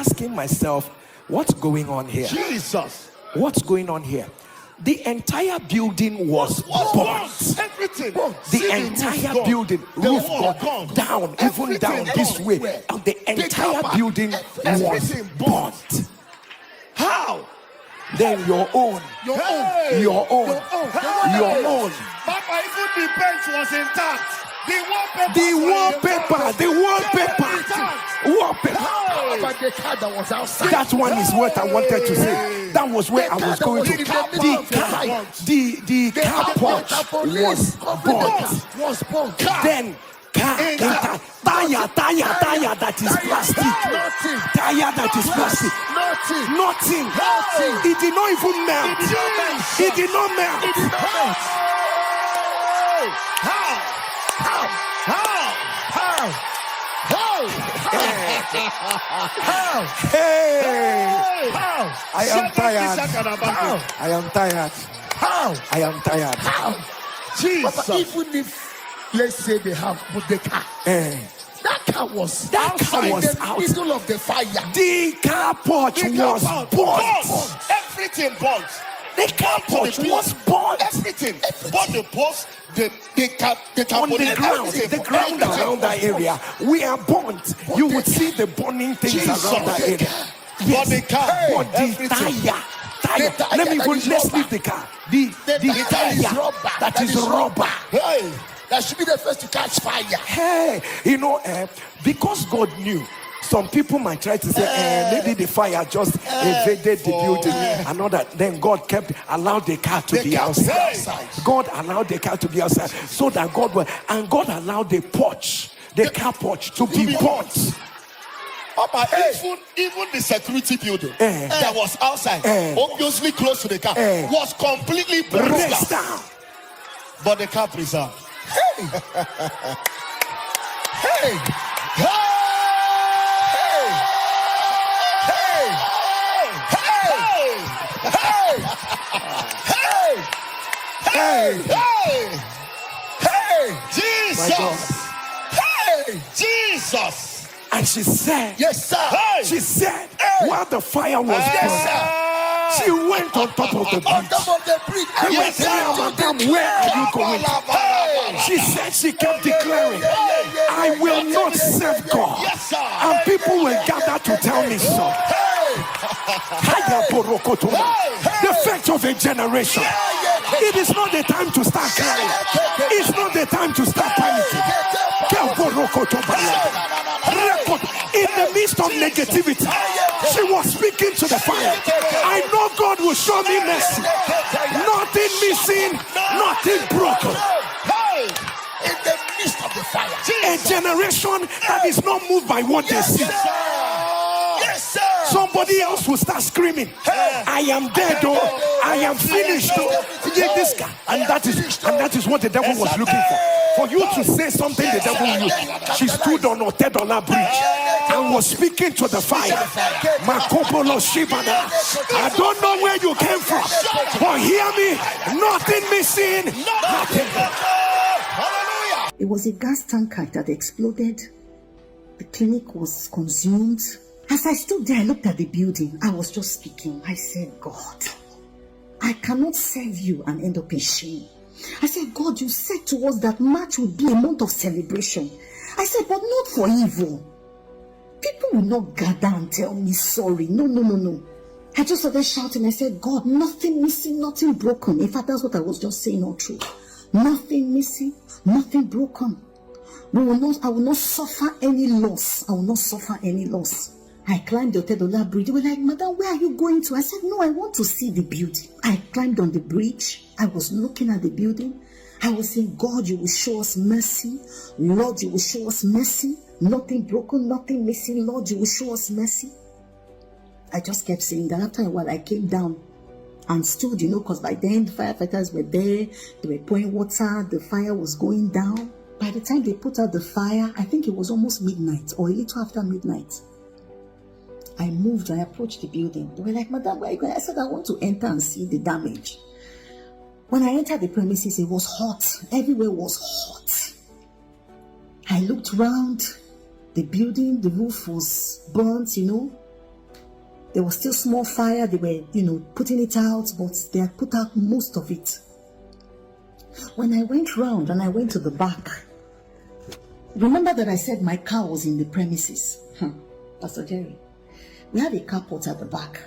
asking myself, what's going on here? Jesus. What's going on here? The entire building was burnt. Everything. The entire building, roof gone, down, even down this way. And the entire building was burnt. How? Then your own. Papa, even the bench was intact. The wallpaper. But the car that was outside. That one is what I wanted to say. That was where I was going to. The car porch was burnt. Then tire that is plastic. Tire that is plastic. Nothing. It did not even melt. It did not melt. I am tired. Jesus. But even if, let's say they have put the car, that car was outside the middle of the fire. The car porch was burnt. Everything burnt. The car porch was burnt. Everything. But the post, the on the ground around that area, we are burnt. You would see the burning things around that area. But the car, but the tire. Let's leave the car. The tire that is rubber. Hey, that should be the first to catch fire. Hey, because God knew. Some people might try to say, maybe the fire just invaded the building. And all that. Then God allowed the car to be outside. God allowed the car to be outside. So that God allowed the car porch to be burnt. Papa, even the security building that was outside, obviously close to the car, was completely burnt down. But the car preserved. Jesus! Jesus! And she said, yes, sir. She said, while the fire was burning, she went on top of the bridge. He went telling her, Madam, where are you going? She said, she kept declaring, I will not serve God. And people will gather to tell me so. The fact of a generation. It is not the time to start crying. It's not the time to start panicking. In the midst of negativity, she was speaking to the fire. I know God will show me mercy. Nothing missing, nothing broken. In the midst of the fire. A generation that is not moved by what they see. Somebody else will start screaming, I am dead, oh, I am finished, oh. And that is what the devil was looking for you to say something the devil used. She stood on $10 bridge and was speaking to the fire. Makopolo Shibana. I don't know where you came from, but hear me, nothing missing, nothing. It was a gas tanker that exploded. The clinic was consumed. As I stood there, I looked at the building. I was just speaking. I said, God, I cannot serve you and end up in shame. I said, God, you said to us that March would be a month of celebration. I said, but not for evil. People will not gather and tell me sorry. No. I just started shouting. I said, God, nothing missing, nothing broken. In fact, that's what I was just saying all through. Nothing missing, nothing broken. I will not suffer any loss. I will not suffer any loss. I climbed the $10 bridge. They were like, Madam, where are you going to? I said, no, I want to see the building. I climbed on the bridge. I was looking at the building. I was saying, God, you will show us mercy. Lord, you will show us mercy. Nothing broken, nothing missing. Lord, you will show us mercy. I just kept saying that. After a while, I came down and stood, because by then, the firefighters were there. They were pouring water. The fire was going down. By the time they put out the fire, I think it was almost midnight or a little after midnight. I moved, I approached the building. They were like, Madam, where are you going? I said, I want to enter and see the damage. When I entered the premises, it was hot. Everywhere was hot. I looked around the building, the roof was burnt, There was still small fire. They were, putting it out, but they had put out most of it. When I went round and I went to the back, remember that I said my car was in the premises? Pastor Jerry, we have a carport at the back.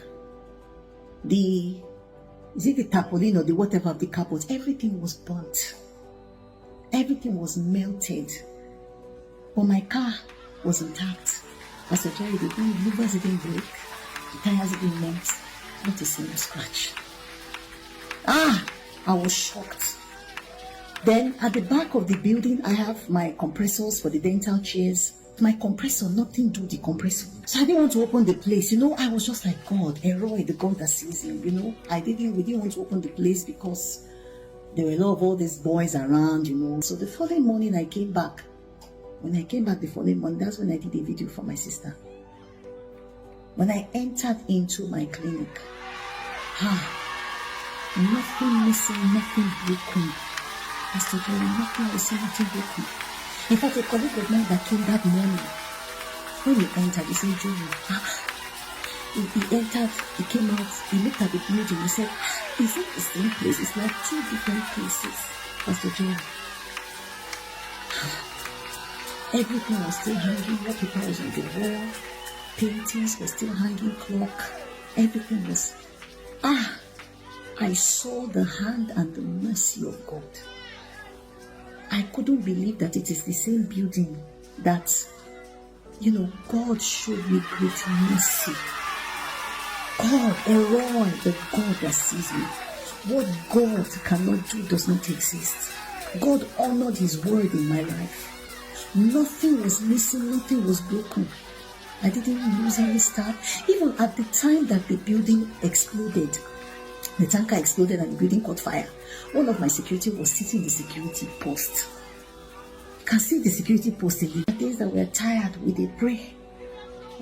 Is it the tarpaulin or the whatever of the carport? Everything was burnt. Everything was melted. But my car was intact. Pastor Jerry, the livers didn't break. The tires didn't melt. Not a single scratch. I was shocked. Then at the back of the building, I have my compressors for the dental chairs. My compressor, nothing do the compressor. So I didn't want to open the place. I was just like, God, Elroy, the God that sees him. We didn't want to open the place because there were a lot of all these boys around, So the following morning I came back. When I came back the following morning, that's when I did a video for my sister. When I entered into my clinic, nothing missing, nothing broken. Pastor Jerry, nothing missing, nothing broken. In fact, a colleague of mine that came that morning, when he entered, he said, Joey, he entered, he came out, he looked at the building, he said, is it the same place? It's like two different places, Pastor Jerry. Everything was still hanging, wallpaper was on the wall, paintings were still hanging, clock, everything was, I saw the hand and the mercy of God. I couldn't believe that it is the same building that, God showed me great mercy. God, Elroy, the God that sees me. What God cannot do does not exist. God honored his word in my life. Nothing was missing, nothing was broken. I didn't lose any stuff. Even at the time that the building exploded, the tanker exploded and the building caught fire, one of my security was sitting in the security post. You can see the security post in the days that we're tired, we did pray.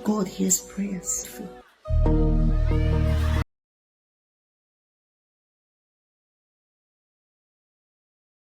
God hears prayers.